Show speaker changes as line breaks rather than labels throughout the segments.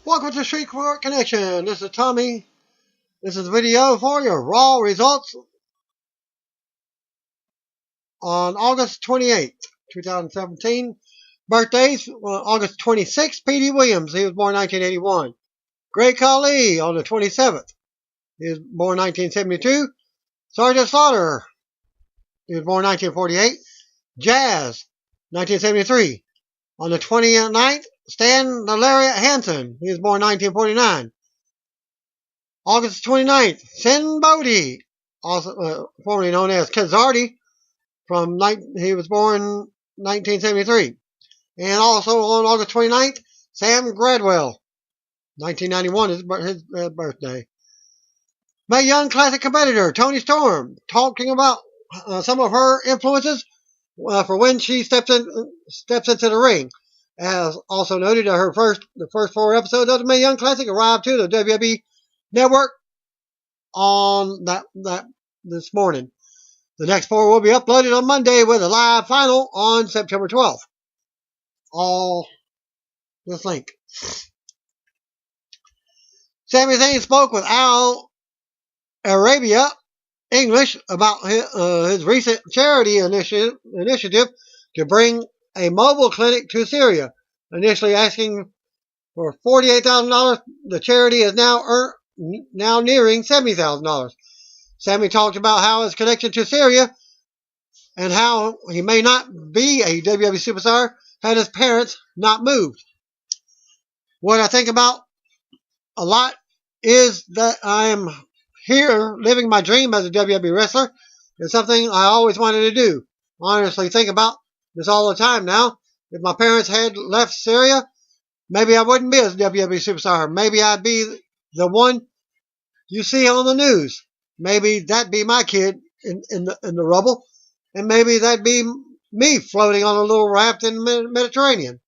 Welcome to Street Court Connection. This is Tommy. This is a video for your Raw results on August 28th, 2017. Birthdays, August 26th, P.D. Williams. He was born 1981. Great Khali on the 27th. He was born 1972. Sergeant Slaughter. He was born 1948. Jazz, 1973. On the 29th, Stan the Lariat Hansen. He was born 1949. August 29th, Sin Bodhi, also formerly known as Kazardi, he was born 1973. And also on August 29th, Sam Gradwell, 1991 is his birthday. Mae Young Classic competitor Toni Storm, talking about some of her influences for when she steps into the ring. As also noted, the first 4 episodes of the Mae Young Classic arrived to the WWE Network on this morning. The next 4 will be uploaded on Monday with a live final on September 12th. All this link. Sami Zayn spoke with Al Arabia English about his recent charity initiative to bring a mobile clinic to Syria. Initially asking for $48,000, the charity is now nearing $70,000. Sami talked about how his connection to Syria and how he may not be a WWE superstar had his parents not moved. What I think about a lot is that I am here living my dream as a WWE wrestler. It's something I always wanted to do. I honestly think about this all the time now. If my parents had left Syria, maybe I wouldn't be a WWE superstar. Maybe I'd be the one you see on the news. Maybe that'd be my kid in the rubble. And maybe that'd be me floating on a little raft in the Mediterranean.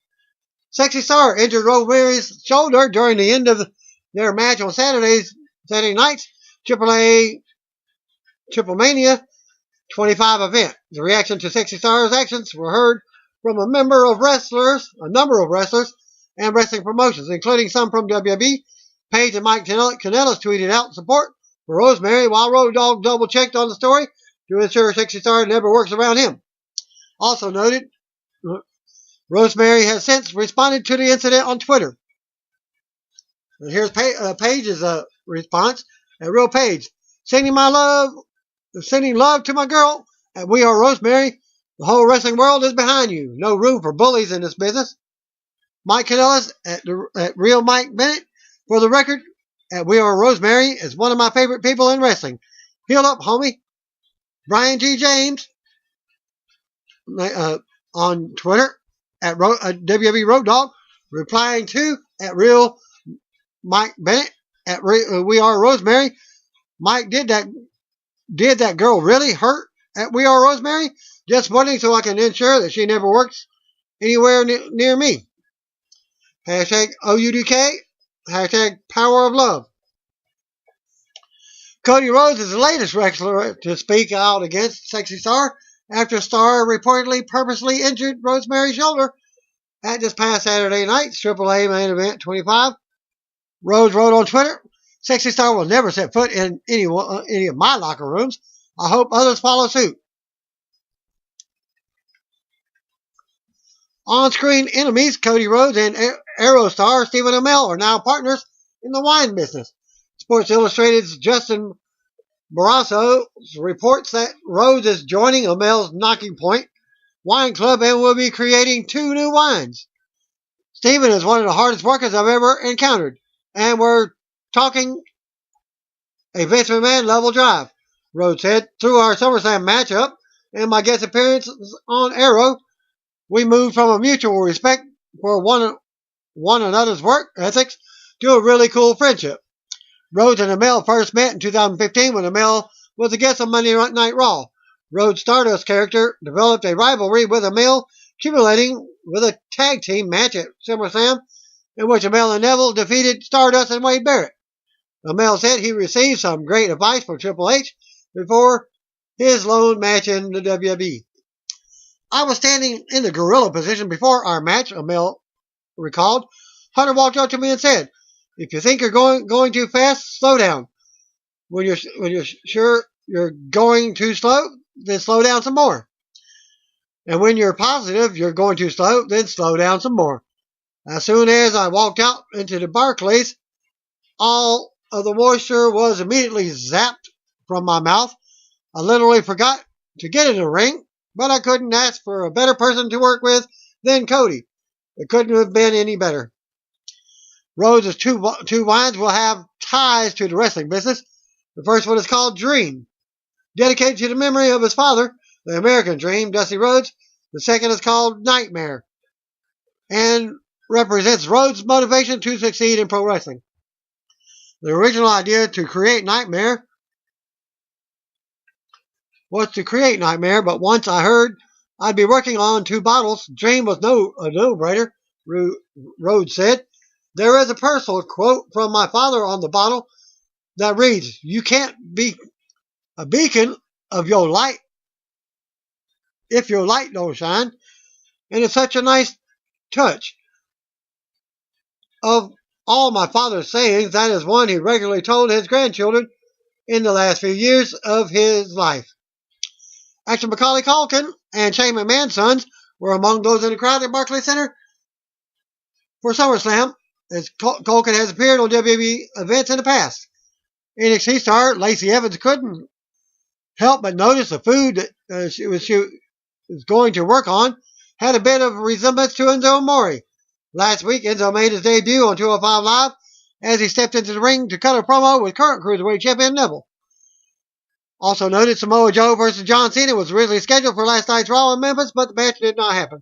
Sexy Starr injured Rosemary's shoulder during the end of their match on Saturday night's Triple Mania 25 event. The reaction to Sexy Starr's actions were heard from a number of wrestlers and wrestling promotions, including some from WWE. Paige and Mike Kanellis tweeted out support for Rosemary, while Road Dogg double-checked on the story to ensure Sexy Starr never works around him. Also noted, Rosemary has since responded to the incident on Twitter. And here's Paige's response. A real Paige. Sending love to my girl. And we are Rosemary. The whole wrestling world is behind you. No room for bullies in this business. Mike Kanellis at Real Mike Bennett. For the record, at We Are Rosemary is one of my favorite people in wrestling. Heal up, homie. Brian G. James on Twitter at WWE Road Dogg, replying to at Real Mike Bennett at We Are Rosemary. Mike, did that girl really hurt at We Are Rosemary? Just wondering so I can ensure that she never works anywhere near me. Hashtag OUDK. Hashtag Power of Love. Cody Rhodes is the latest wrestler to speak out against Sexy Starr after Starr reportedly purposely injured Rosemary's shoulder at this past Saturday night's AAA Main Event 25. Rhodes wrote on Twitter, Sexy Starr will never set foot in any of my locker rooms. I hope others follow suit. On-screen enemies Cody Rhodes and Aerostar Stephen Ammel are now partners in the wine business. Sports Illustrated's Justin Barrasso reports that Rhodes is joining Ammel's Knocking Point Wine Club and will be creating 2 new wines. Stephen is one of the hardest workers I've ever encountered, and we're talking a Vince McMahon level drive, Rhodes said. Through our SummerSlam matchup and my guest appearances on Arrow, we moved from a mutual respect for one another's work ethics to a really cool friendship. Rhodes and Ammel first met in 2015 when Ammel was a guest on Monday Night Raw. Rhodes' Stardust character developed a rivalry with Ammel, culminating with a tag team match at SummerSlam in which Ammel and Neville defeated Stardust and Wade Barrett. Ammel said he received some great advice from Triple H before his lone match in the WWE. I was standing in the gorilla position before our match, Ammel recalled. Hunter walked up to me and said, If you think you're going too fast, slow down. When you're sure you're going too slow, then slow down some more. And when you're positive you're going too slow, then slow down some more. As soon as I walked out into the Barclays, all of the moisture was immediately zapped from my mouth. I literally forgot to get in the ring, but I couldn't ask for a better person to work with than Cody. It couldn't have been any better. Rhoes' two wines will have ties to the wrestling business. The first one is called Dream, dedicated to the memory of his father, the American Dream, Dusty Rhodes. The second is called Nightmare, and represents Rhodes' motivation to succeed in pro wrestling. The original idea to create Nightmare was to create Nightmare, but once I heard I'd be working on 2 bottles, Dream was a no-brainer, Rhodes said. There is a personal quote from my father on the bottle that reads, "You can't be a beacon of your light if your light don't shine." And it's such a nice touch. Of all my father's sayings, that is one he regularly told his grandchildren in the last few years of his life. Actor Macaulay Culkin and Shane McMahon's sons were among those in the crowd at Barclays Center for SummerSlam, as Culkin has appeared on WWE events in the past. NXT star Lacey Evans couldn't help but notice the food that she was going to work on had a bit of resemblance to Enzo Amore. Last week, Enzo made his debut on 205 Live as he stepped into the ring to cut a promo with current Cruiserweight Champion Neville. Also noted, Samoa Joe versus John Cena was originally scheduled for last night's Raw in Memphis, but the match did not happen.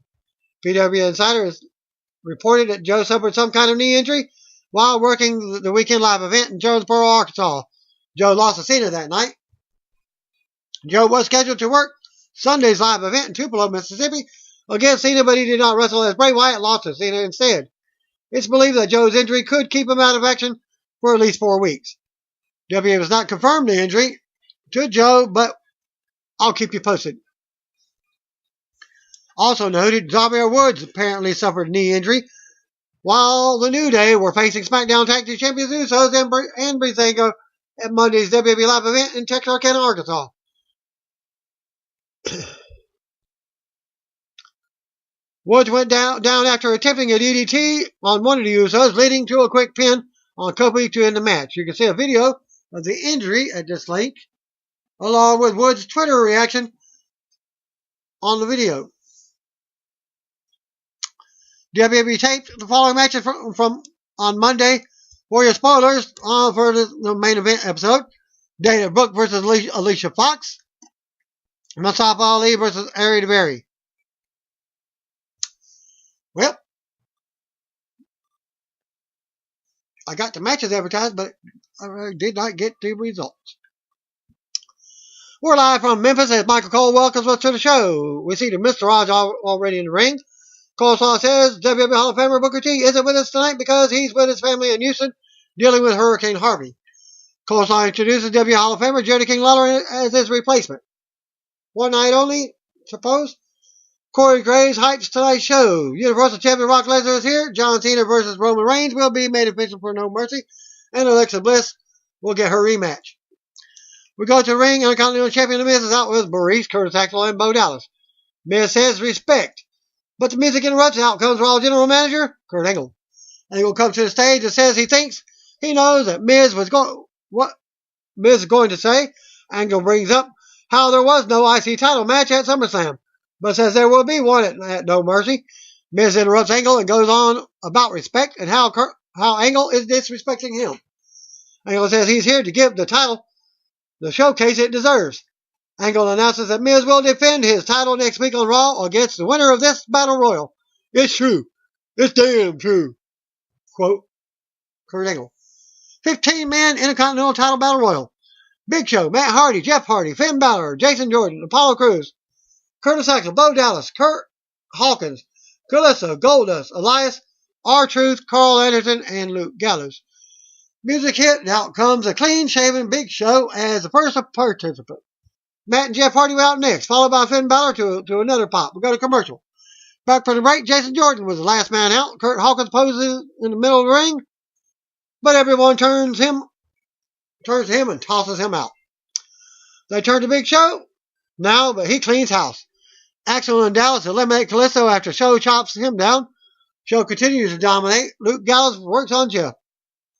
PW Insider has reported that Joe suffered some kind of knee injury while working the weekend live event in Jonesboro, Arkansas. Joe lost to Cena that night. Joe was scheduled to work Sunday's live event in Tupelo, Mississippi, against Cena, but he did not wrestle as Bray Wyatt lost to Cena instead. It's believed that Joe's injury could keep him out of action for at least 4 weeks. WWE has not confirmed the injury to Joe, but I'll keep you posted. Also noted, Xavier Woods apparently suffered a knee injury while the New Day were facing SmackDown Tag Team Champions Usos and Breezango at Monday's WWE Live event in Texarkana, Arkansas. Woods went down after attempting a DDT on one of the Usos, leading to a quick pin on Cody to end the match. You can see a video of the injury at this link, along with Woods' Twitter reaction on the video. WWE taped the following matches from on Monday. For your spoilers for the main event episode: Dana Brooke versus Alicia Fox, Mustafa Ali versus Ari DeBerry. Well, I got the matches advertised, but I did not get the results. We're live from Memphis as Michael Cole welcomes us to the show. We see the Mr. Raj already in the ring. Cole says WWE Hall of Famer Booker T isn't with us tonight because he's with his family in Houston dealing with Hurricane Harvey. Cole introduces WWE Hall of Famer Jerry King Lawler as his replacement. One night only, suppose. Corey Graves hypes tonight's show. Universal Champion Brock Lesnar is here. John Cena versus Roman Reigns will be made official for No Mercy. And Alexa Bliss will get her rematch. We go to the ring, and Intercontinental Champion The Miz is out with Maurice, Curtis Axel, and Bo Dallas. Miz says respect. But the music interrupts, and out comes Raw General Manager Kurt Angle. Angle comes to the stage and says he thinks he knows that what Miz is going to say. Angle brings up how there was no IC title match at SummerSlam, but says there will be one at No Mercy. Miz interrupts Angle and goes on about respect and how Angle is disrespecting him. Angle says he's here to give the title the showcase it deserves. Angle announces that Miz will defend his title next week on Raw against the winner of this Battle Royal. It's true. It's damn true. Quote, Kurt Angle. 15-man Intercontinental Title Battle Royal. Big Show, Matt Hardy, Jeff Hardy, Finn Balor, Jason Jordan, Apollo Crews, Curtis Axel, Bo Dallas, Kurt Hawkins, Calissa, Goldust, Elias, R-Truth, Carl Anderson, and Luke Gallows. Music hit, and out comes a clean-shaven Big Show as the first participant. Matt and Jeff Hardy were out next, followed by Finn Balor to another pop. We go to commercial. Back from the break, Jason Jordan was the last man out. Kurt Hawkins poses in the middle of the ring. but everyone turns to him and tosses him out. They turn to Big Show now, but he cleans house. Axel and Dallas eliminate Callisto after Show chops him down. Show continues to dominate. Luke Gallows works on Jeff.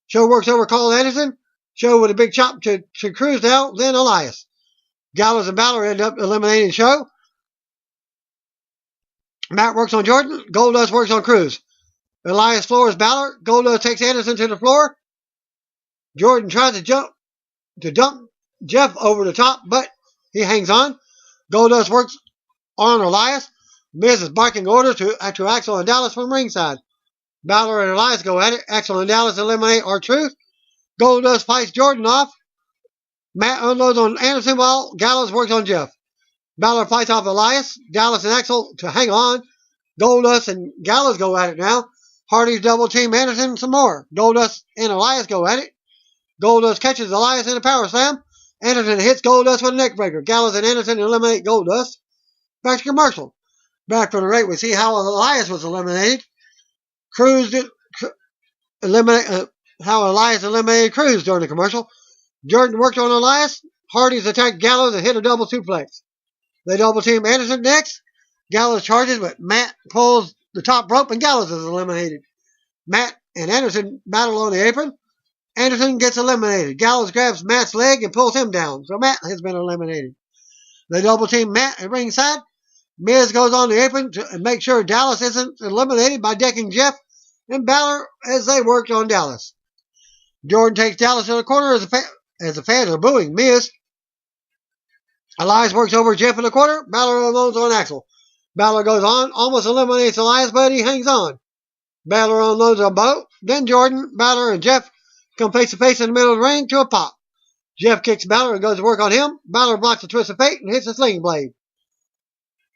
Show works over Carl Anderson. Show with a big chop to Cruz now, then Elias. Gallows and Balor end up eliminating Show. Matt works on Jordan. Goldust works on Cruz. Elias floors Balor. Goldust takes Anderson to the floor. Jordan tries to dump Jeff over the top, but he hangs on. Goldust works on Elias. Miz is barking orders to Axel and Dallas from ringside. Balor and Elias go at it. Axel and Dallas eliminate R-Truth. Goldust fights Jordan off. Matt unloads on Anderson while Gallows works on Jeff. Balor fights off Elias. Dallas and Axel to hang on. Goldust and Gallows go at it now. Hardy's double team Anderson some more. Goldust and Elias go at it. Goldust catches Elias in a power slam. Anderson hits Goldust with a neck breaker. Gallows and Anderson eliminate Goldust. Back to commercial. Back from the break, we see how Elias was eliminated. How Elias eliminated Cruz during the commercial. Jordan worked on Elias. Hardy's attacked Gallows and hit a double suplex. They double team Anderson next. Gallows charges, but Matt pulls the top rope and Gallows is eliminated. Matt and Anderson battle on the apron. Anderson gets eliminated. Gallows grabs Matt's leg and pulls him down, so Matt has been eliminated. They double team Matt at ringside. Miz goes on the apron to make sure Dallas isn't eliminated by decking Jeff and Balor as they worked on Dallas. Jordan takes Dallas to the corner as the fans are booing Miz. Elias works over Jeff in the corner. Balor unloads on Axel. Balor goes on, almost eliminates Elias, but he hangs on. Balor unloads on Bo. Then Jordan, Balor, and Jeff come face to face in the middle of the ring to a pop. Jeff kicks Balor and goes to work on him. Balor blocks a twist of fate and hits a sling blade.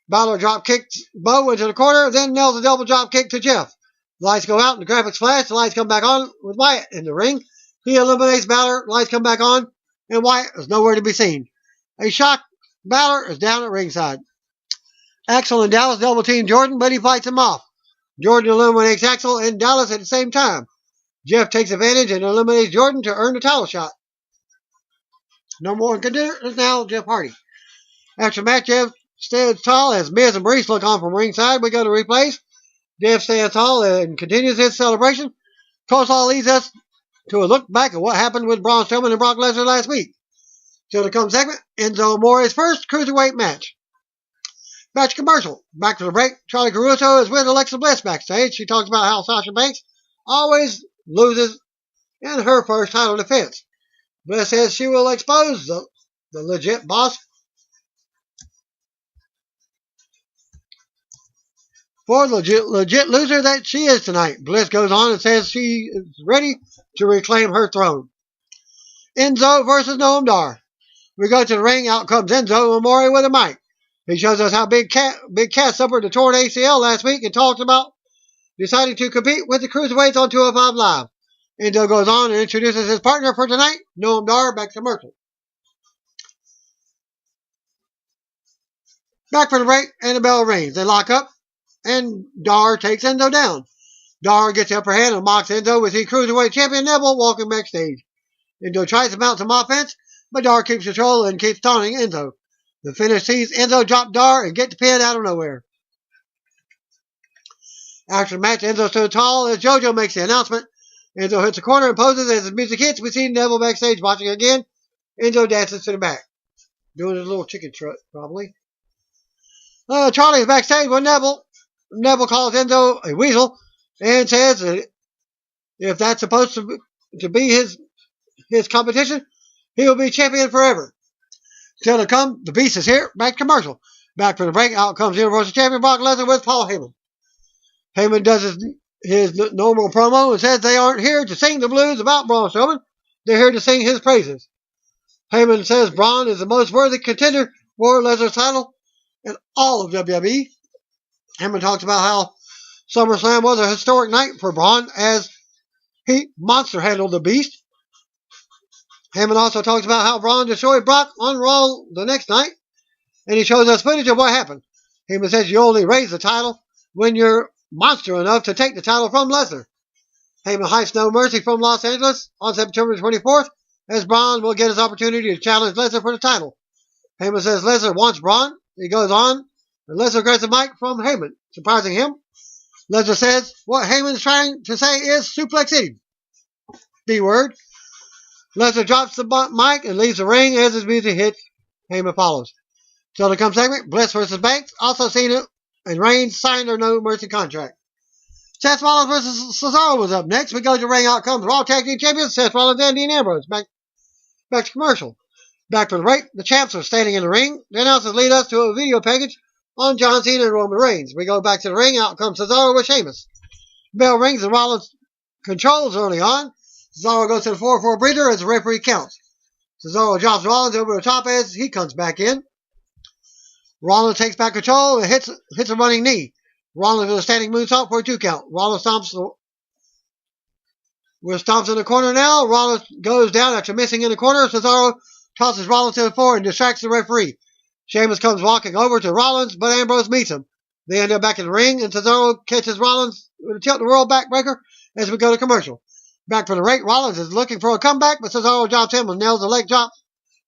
Balor drop kicks Bo into the corner, then nails a double drop kick to Jeff. Lights go out and the graphics flash. The lights come back on with Wyatt in the ring. He eliminates Balor. Lights come back on, and Wyatt is nowhere to be seen. A shocked Balor is down at ringside. Axel and Dallas double team Jordan, but he fights him off. Jordan eliminates Axel and Dallas at the same time. Jeff takes advantage and eliminates Jordan to earn the title shot. Number one contender is now Jeff Hardy. After the match, Jeff stands tall as Miz and Maurice look on from ringside. We go to replays. Jeff stands tall and continues his celebration. Course all leads us to a look back at what happened with Braun Strowman and Brock Lesnar last week. Till the come segment, Enzo Amore's first cruiserweight match. Back to commercial. Back to the break. Charlie Caruso is with Alexa Bliss backstage. She talks about how Sasha Banks always loses in her first title defense. Bliss says she will expose the legit boss for the legit loser that she is tonight. Bliss goes on and says she is ready to reclaim her throne. Enzo versus Noam Dar. We go to the ring. Out comes Enzo Amore with a mic. He shows us how Big Cat suffered a torn ACL last week and talks about deciding to compete with the Cruiserweights on 205 Live. Enzo goes on and introduces his partner for tonight, Noam Dar. Back to commercial. Back from the break, and the bell rings. They lock up, and Dar takes Enzo down. Dar gets the upper hand and mocks Enzo with the Cruiserweight Champion Neville walking backstage. Enzo tries to mount some offense, but Dar keeps control and keeps taunting Enzo. The finish sees Enzo drop Dar and get the pin out of nowhere. After the match, Enzo stood tall as JoJo makes the announcement. Enzo hits the corner and poses as the music hits. We see Neville backstage watching again. Enzo dances to the back, doing his little chicken trot, probably. Charlie is backstage with Neville. Neville calls Enzo a weasel and says that if that's supposed to be his competition, he will be champion forever. Still to come, the Beast is here. Back to commercial. Back from the break, out comes Universal Champion Brock Lesnar with Paul Heyman. Heyman does his normal promo and says they aren't here to sing the blues about Braun Strowman. They're here to sing his praises. Heyman says Braun is the most worthy contender for Lesnar's title in all of WWE. Heyman talks about how SummerSlam was a historic night for Braun as he monster handled the Beast. Heyman also talks about how Braun destroyed Brock on Raw the next night, and he shows us footage of what happened. Heyman says you only raise the title when you're monster enough to take the title from Lesnar. Heyman hypes No Mercy from Los Angeles on September 24th, as Braun will get his opportunity to challenge Lesnar for the title. Heyman says Lesnar wants Braun. He goes on, and Lesnar grabs the mic from Heyman, surprising him. Lesnar says what Heyman is trying to say is suplex City. B word. Lesnar drops the mic and leaves the ring as his music hits. Heyman follows. Till the come segment, Bliss versus Banks, also Cena and Reigns signed their No Mercy contract. Seth Rollins versus Cesaro was up next. We go to ring outcomes. Raw Tag Team Champions, Seth Rollins and Dean Ambrose. Back to commercial. Back from the break, the champs are standing in the ring. The announcers lead us to a video package on John Cena and Roman Reigns. We go back to the ring. Out comes Cesaro with Sheamus. Bell rings and Rollins controls early on. Cesaro goes to the 4-4 breather as the referee counts. Cesaro drops Rollins over the top as he comes back in. Rollins takes back control and hits a running knee. Rollins with a standing moonsault for a 2 count. Rollins stomps in the corner now. Rollins goes down after missing in the corner. Cesaro tosses Rollins to the floor and distracts the referee. Sheamus comes walking over to Rollins, but Ambrose meets him. They end up back in the ring, and Cesaro catches Rollins with a tilt-the-world backbreaker as we go to commercial. Back from the break, Rollins is looking for a comeback, but Cesaro drops him and nails a leg drop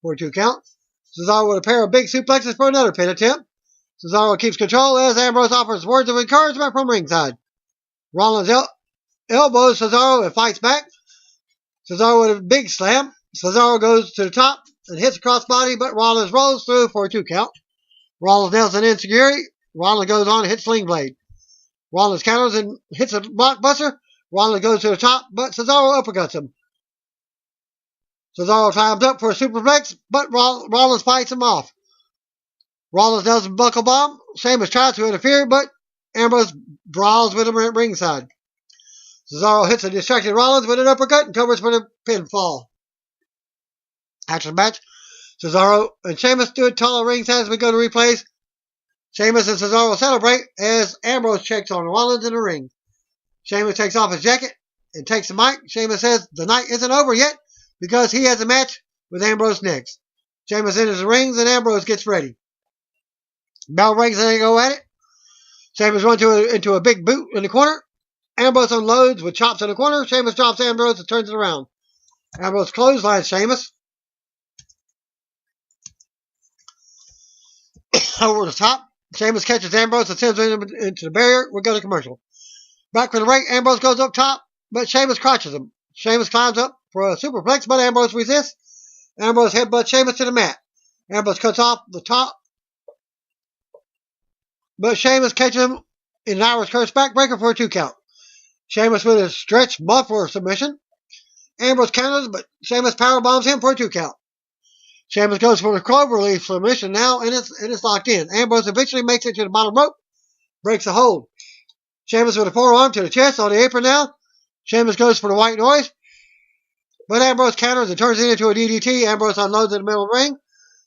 for a 2 count. Cesaro with a pair of big suplexes for another pin attempt. Cesaro keeps control as Ambrose offers words of encouragement from ringside. Rollins elbows Cesaro and fights back. Cesaro with a big slam. Cesaro goes to the top and hits a crossbody, but Rollins rolls through for a 2 count. Rollins nails an insecurity. Rollins goes on and hits Sling Blade. Rollins counters and hits a blockbuster. Rollins goes to the top, but Cesaro uppercuts him. Cesaro climbs up for a superplex, but Rollins fights him off. Rollins nails a buckle bomb. Sheamus tries to interfere, but Ambrose brawls with him at ringside. Cesaro hits a distracted Rollins with an uppercut and covers for the pinfall. After the match, Cesaro and Sheamus stood tall at ringside as we go to replays. Sheamus and Cesaro celebrate as Ambrose checks on Rollins in the ring. Sheamus takes off his jacket and takes the mic. Sheamus says the night isn't over yet because he has a match with Ambrose next. Sheamus enters the rings and Ambrose gets ready. Bell rings and they go at it. Sheamus runs into a big boot in the corner. Ambrose unloads with chops in the corner. Sheamus drops Ambrose and turns it around. Ambrose clotheslines Sheamus over the top. Sheamus catches Ambrose and sends him into the barrier. We go to commercial. Back from the break, Ambrose goes up top, but Sheamus crotches him. Sheamus climbs up for a superplex, but Ambrose resists. Ambrose headbutts Sheamus to the mat. Ambrose cuts off the top, but Sheamus catches him in an Irish curse backbreaker for a 2 count. Sheamus with a stretch muff for a submission. Ambrose counters, but Sheamus powerbombs him for a 2 count. Sheamus goes for the cloverleaf submission now, and it's locked in. Ambrose eventually makes it to the bottom rope, breaks the hold. Sheamus with a forearm to the chest on the apron now. Sheamus goes for the white noise, but Ambrose counters and turns it into a DDT. Ambrose unloads in the middle of the ring.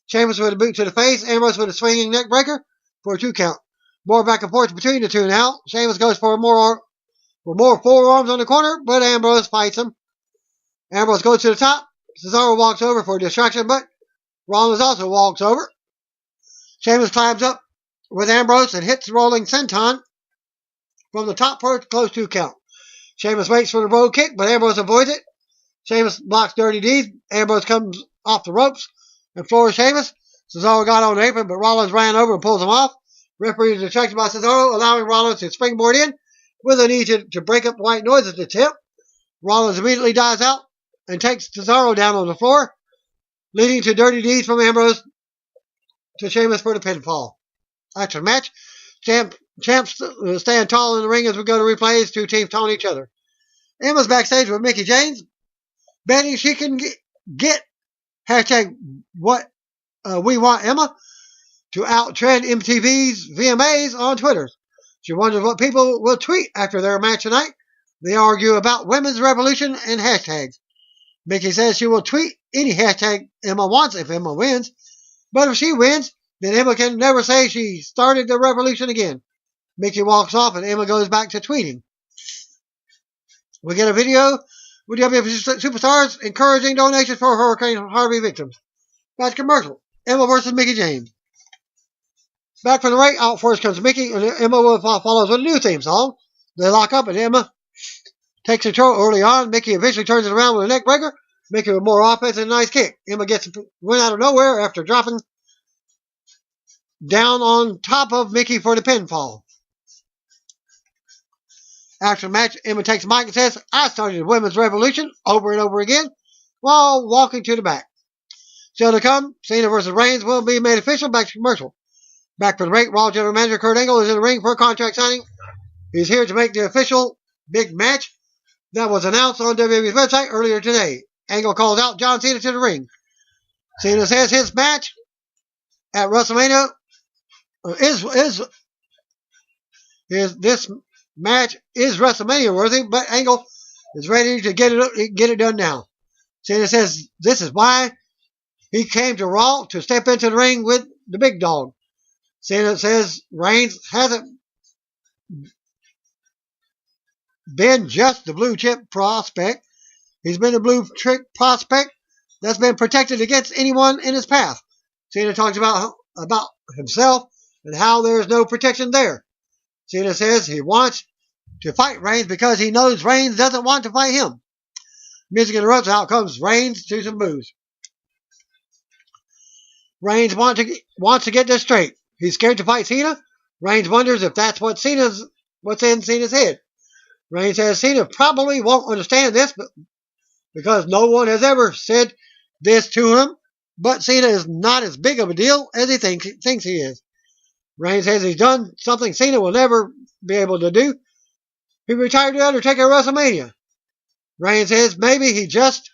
Sheamus with a boot to the face. Ambrose with a swinging neck breaker for a 2 count. More back and forth between the two now. Sheamus goes for more forearms on the corner, but Ambrose fights him. Ambrose goes to the top. Cesaro walks over for a distraction, but Rollins also walks over. Sheamus climbs up with Ambrose and hits the rolling senton from the top for a close 2 count. Sheamus waits for the road kick, but Ambrose avoids it. Sheamus blocks Dirty Deeds. Ambrose comes off the ropes and floors Sheamus. Cesaro got on the apron, but Rollins ran over and pulls him off. Referee is distracted by Cesaro, allowing Rollins to springboard in with a knee to break up the white noise at the tip. Rollins immediately dives out and takes Cesaro down on the floor, leading to Dirty Deeds from Ambrose to Sheamus for the pinfall. After the match, champs stand tall in the ring as we go to replays. Two teams taunt each other. Emma's backstage with Mickie James, betting she can get hashtag what we want Emma to outtrend MTV's VMAs on Twitter. She wonders what people will tweet after their match tonight. They argue about women's revolution and hashtags. Mickie says she will tweet any hashtag Emma wants if Emma wins. But if she wins, then Emma can never say she started the revolution again. Mickie walks off and Emma goes back to tweeting. We get a video with WWE superstars encouraging donations for Hurricane Harvey victims. Back to commercial. Emma versus Mickie James. Back from the right, out first comes Mickie, and Emma follows with a new theme song. They lock up, and Emma takes control early on. Mickey eventually turns it around with a neck breaker. Mickey with more offense and a nice kick. Emma gets a win out of nowhere after dropping down on top of Mickey for the pinfall. After the match, Emma takes the mic and says, I started the women's revolution over and over again while walking to the back. Still to come, Cena versus Reigns will be made official. Back to commercial. Back for the break, Raw General Manager Kurt Angle is in the ring for a contract signing. He's here to make the official big match that was announced on WWE's website earlier today. Angle calls out John Cena to the ring. Cena says his match at WrestleMania this match is WrestleMania worthy, but Angle is ready to get it done now. Cena says this is why he came to Raw, to step into the ring with the big dog. Cena says Reigns hasn't been just the blue chip prospect. He's been a blue chip prospect that's been protected against anyone in his path. Cena talks about himself and how there's no protection there. Cena says he wants to fight Reigns because he knows Reigns doesn't want to fight him. Music interrupts. Out comes Reigns to some booze. Reigns wants to get this straight. He's scared to fight Cena. Reigns wonders if that's what's in Cena's head. Reigns says Cena probably won't understand this, but because no one has ever said this to him. But Cena is not as big of a deal as he thinks he is. Reigns says he's done something Cena will never be able to do. He retired the Undertaker at WrestleMania. Reigns says maybe he just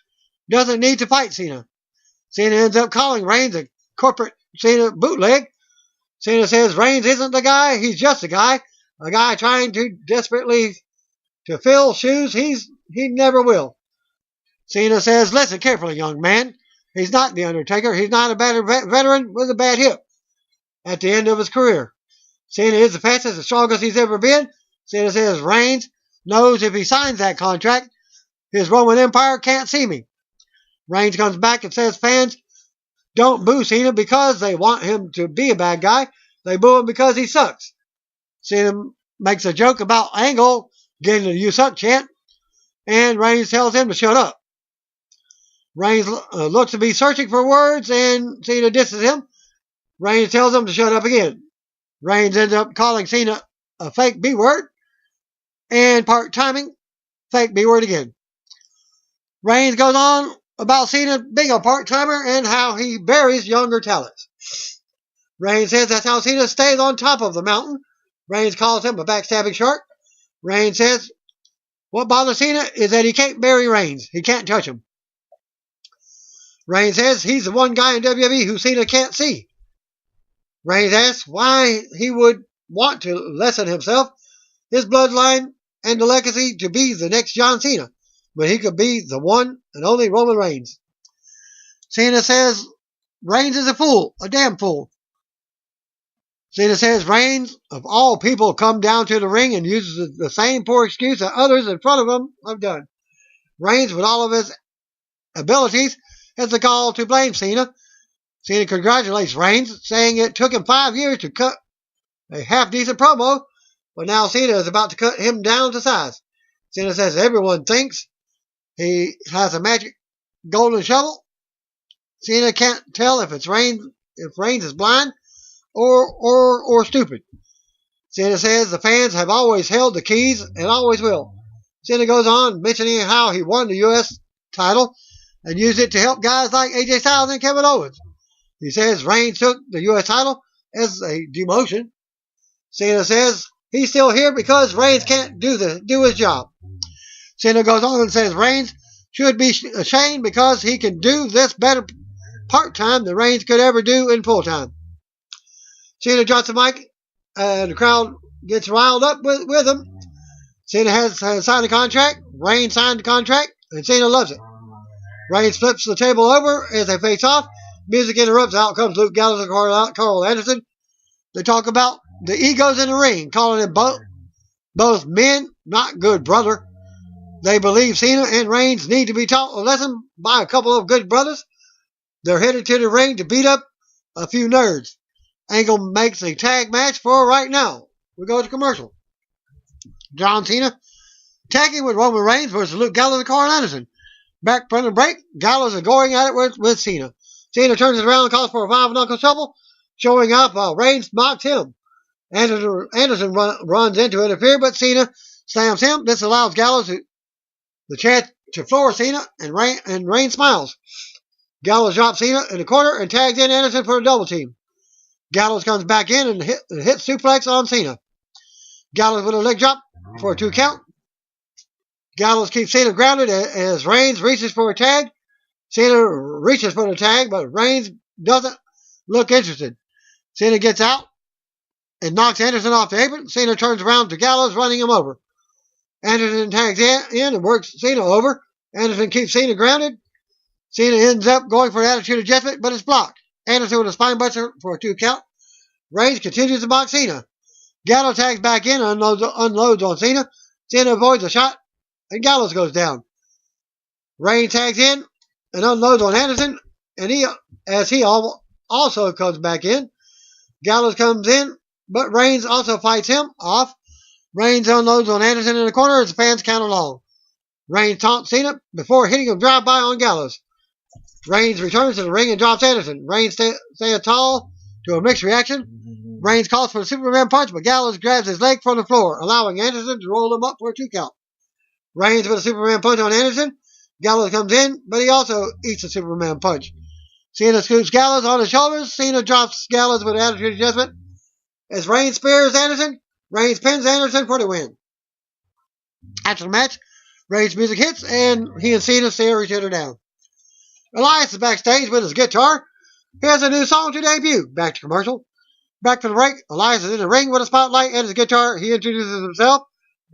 doesn't need to fight Cena. Cena ends up calling Reigns a corporate Cena bootleg. Cena says Reigns isn't the guy, he's just a guy trying to desperately to fill shoes he never will. Cena says, listen carefully, young man. He's not the Undertaker. He's not a bad veteran with a bad hip at the end of his career. Cena is the fastest and strongest he's ever been. Cena says Reigns knows if he signs that contract, his Roman Empire can't see me. Reigns comes back and says fans don't boo Cena because they want him to be a bad guy. They boo him because he sucks. Cena makes a joke about Angle getting the "you suck" chant, and Reigns tells him to shut up. Reigns looks to be searching for words, and Cena disses him. Reigns tells him to shut up again. Reigns ends up calling Cena a fake B word, and part timing, fake B word again. Reigns goes on about Cena being a part-timer and how he buries younger talents. Reigns says that's how Cena stays on top of the mountain. Reigns calls him a backstabbing shark. Reigns says what bothers Cena is that he can't bury Reigns. He can't touch him. Reigns says he's the one guy in WWE who Cena can't see. Reigns asks why he would want to lessen himself, his bloodline, and the legacy to be the next John Cena, but he could be the one and only Roman Reigns. Cena says Reigns is a fool, a damn fool. Cena says Reigns, of all people, come down to the ring and uses the same poor excuse that others in front of him have done. Reigns, with all of his abilities, has the gall to blame Cena. Cena congratulates Reigns, saying it took him 5 years to cut a half-decent promo, but now Cena is about to cut him down to size. Cena says everyone thinks he has a magic golden shovel. Cena can't tell if Reigns is blind or stupid. Cena says the fans have always held the keys and always will. Cena goes on mentioning how he won the U.S. title and used it to help guys like AJ Styles and Kevin Owens. He says Reigns took the U.S. title as a demotion. Cena says he's still here because Reigns can't do his job. Cena goes on and says Reigns should be ashamed because he can do this better part-time than Reigns could ever do in full-time. Cena drops the mic and the crowd gets riled up with him. Cena has signed a contract. Reigns signed the contract and Cena loves it. Reigns flips the table over as they face off. Music interrupts. Out comes Luke Gallows and Carl Anderson. They talk about the egos in the ring, calling them both men, not good brother. They believe Cena and Reigns need to be taught a lesson by a couple of good brothers. They're headed to the ring to beat up a few nerds. Angle makes a tag match for right now. We go to commercial. John Cena Tagging with Roman Reigns versus Luke Gallows and Carl Anderson. Back from the break, Gallows is going at it with Cena. Cena turns it around and calls for a 5-knuckle shuffle, showing up while Reigns mocks him. Anderson runs in to interfere, but Cena slams him. This allows Gallows the chance to floor Cena, and Reigns smiles. Gallows drops Cena in the corner and tags in Anderson for a double team. Gallows comes back in and hits suplex on Cena. Gallows with a leg drop for a 2 count. Gallows keeps Cena grounded as Reigns reaches for a tag. Cena reaches for the tag, but Reigns doesn't look interested. Cena gets out and knocks Anderson off the apron. Cena turns around to Gallows, running him over. Anderson tags in and works Cena over. Anderson keeps Cena grounded. Cena ends up going for an attitude adjustment, but it's blocked. Anderson with a spinebuster for a 2 count. Reigns continues to box Cena. Gallows tags back in and unloads on Cena. Cena avoids a shot, and Gallows goes down. Reigns tags in and unloads on Anderson, and he also comes back in. Gallows comes in, but Reigns also fights him off. Reigns unloads on Anderson in the corner as the fans count along. Reigns taunts Cena before hitting a drive-by on Gallows. Reigns returns to the ring and drops Anderson. Reigns stands tall to a mixed reaction. Reigns calls for a Superman punch, but Gallows grabs his leg from the floor, allowing Anderson to roll him up for a 2 count. Reigns with a Superman punch on Anderson. Gallows comes in, but he also eats a Superman punch. Cena scoops Gallows on his shoulders. Cena drops Gallows with an attitude adjustment. As Reigns spears Anderson, Reigns pins Anderson for the win. After the match, Reigns music hits, and he and Cena stare each other down. Elias is backstage with his guitar. He has a new song to debut. Back to commercial. Back from the break, Elias is in the ring with a spotlight and his guitar. He introduces himself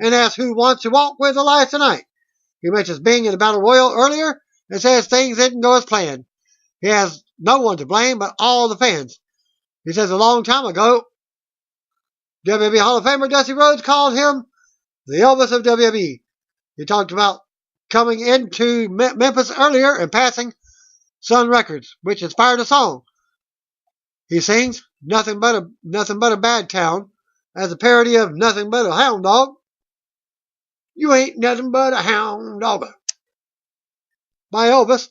and asks who wants to walk with Elias tonight. He mentions being in the Battle Royal earlier and says things didn't go as planned. He has no one to blame but all the fans. He says a long time ago, WWE Hall of Famer Dusty Rhodes called him the Elvis of WWE. He talked about coming into Memphis earlier and passing Sun Records, which inspired a song. He sings Nothing but a Bad Town as a parody of Nothing But a Hound Dog. You ain't nothing but a hound dog. By Elvis.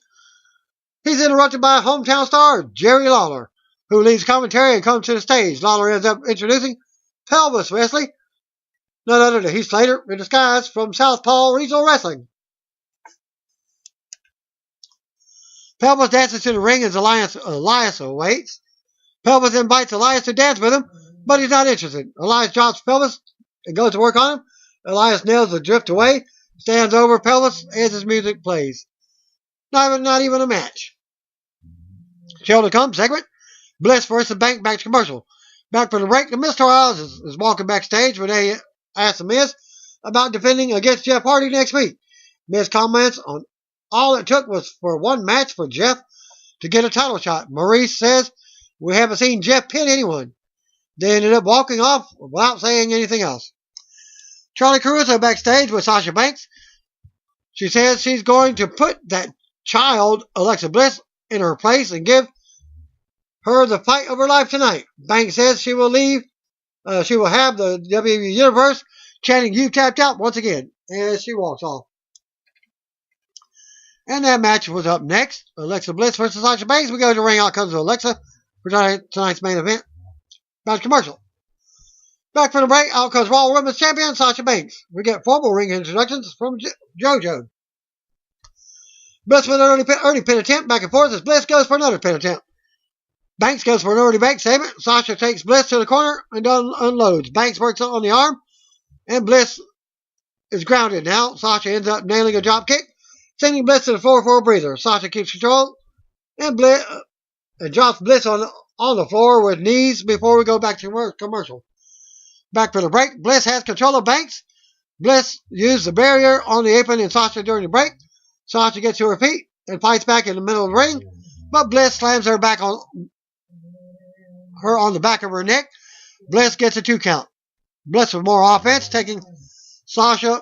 He's interrupted by hometown star Jerry Lawler, who leaves commentary and comes to the stage. Lawler ends up introducing Pelvis Wesley, none other than Heath Slater in disguise from Southpaw Regional Wrestling. Pelvis dances to the ring as Elias awaits. Pelvis invites Elias to dance with him, but he's not interested. Elias drops Pelvis and goes to work on him. Elias nails the drift away, stands over Pelvis as his music plays. Not even a match. Show to come segment. Bliss versus Bank back to commercial. Back from the break, the Miz Torres is walking backstage when they ask the Miz about defending against Jeff Hardy next week. Miz comments on all it took was for one match for Jeff to get a title shot. Maurice says, we haven't seen Jeff pin anyone. They ended up walking off without saying anything else. Charlie Caruso backstage with Sasha Banks. She says she's going to put that child, Alexa Bliss, in her place and give her the fight of her life tonight. Banks says she will have the WWE Universe chanting "You tapped out" once again as she walks off. And that match was up next. Alexa Bliss versus Sasha Banks. We go to ring. Out comes Alexa for tonight's main event. Back commercial. Back from the break. Out comes Raw Women's Champion Sasha Banks. We get formal ring introductions from JoJo. Bliss with an early pin attempt. Back and forth as Bliss goes for another pin attempt. Banks goes for an early bank segment. Sasha takes Bliss to the corner and unloads. Banks works on the arm, and Bliss is grounded now. Sasha ends up nailing a drop kick, sending Bliss to the floor for a breather. Sasha keeps control and drops Bliss on the floor with knees before we go back to commercial. Back for the break. Bliss has control of Banks. Bliss used the barrier on the apron and Sasha during the break. Sasha gets to her feet and fights back in the middle of the ring, but Bliss slams her on the back of her neck. Bliss gets a 2 count. Bliss with more offense, taking Sasha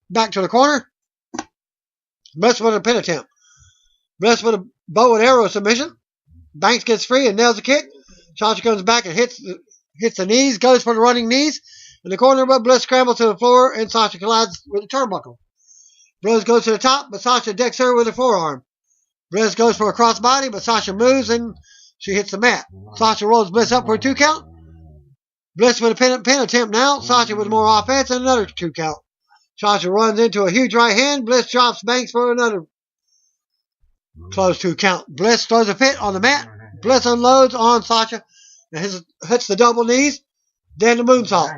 back to the corner. Bliss with a pin attempt. Bliss with a bow and arrow submission. Banks gets free and nails a kick. Sasha comes back and hits the knees, goes for the running knees. in the corner, but Bliss scrambles to the floor and Sasha collides with the turnbuckle. Bliss goes to the top, but Sasha decks her with her forearm. Bliss goes for a crossbody, but Sasha moves and she hits the mat. Sasha rolls Bliss up for a 2 count. Bliss with a pin attempt now. Sasha with more offense and another 2 count. Sasha runs into a huge right hand. Bliss drops Banks for another close 2 count. Bliss throws a fit on the mat. Bliss unloads on Sasha and hits the double knees. Then the moonsault.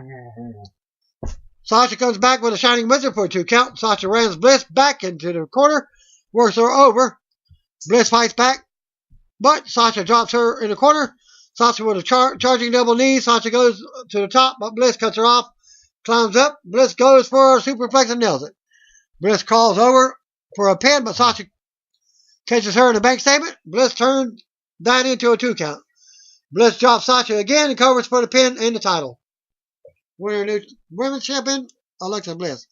Sasha comes back with a shining wizard for a 2 count. Sasha rams Bliss back into the corner. Works her over. Bliss fights back, but Sasha drops her in the corner. Sasha with a charging double knee. Sasha goes to the top, but Bliss cuts her off. Climbs up. Bliss goes for a superplex and nails it. Bliss crawls over for a pin, but Sasha catches her in a bank statement. Bliss turns that into a 2 count. Bliss drops Sasha again and covers for the pin and the title. Winner new women's champion, Alexa Bliss.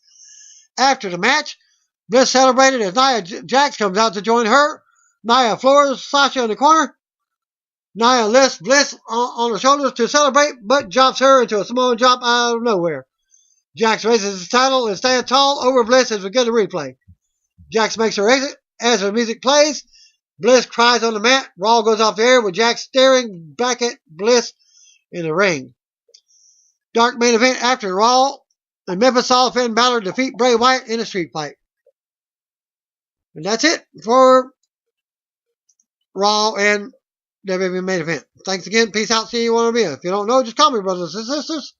After the match, Bliss celebrated as Nia Jax comes out to join her. Nia floors Sasha in the corner. Nia lifts Bliss on her shoulders to celebrate, but drops her into a small drop out of nowhere. Jax raises his title and stands tall over Bliss as we get a replay. Jax makes her exit as her music plays. Bliss cries on the mat. Raw goes off the air with Jax staring back at Bliss in the ring. Dark main event after Raw. And Memphis saw Finn Balor defeat Bray Wyatt in a street fight. And that's it for Raw and WWE main event. Thanks again. Peace out. See you on the video. If you don't know, just call me, brothers and sisters.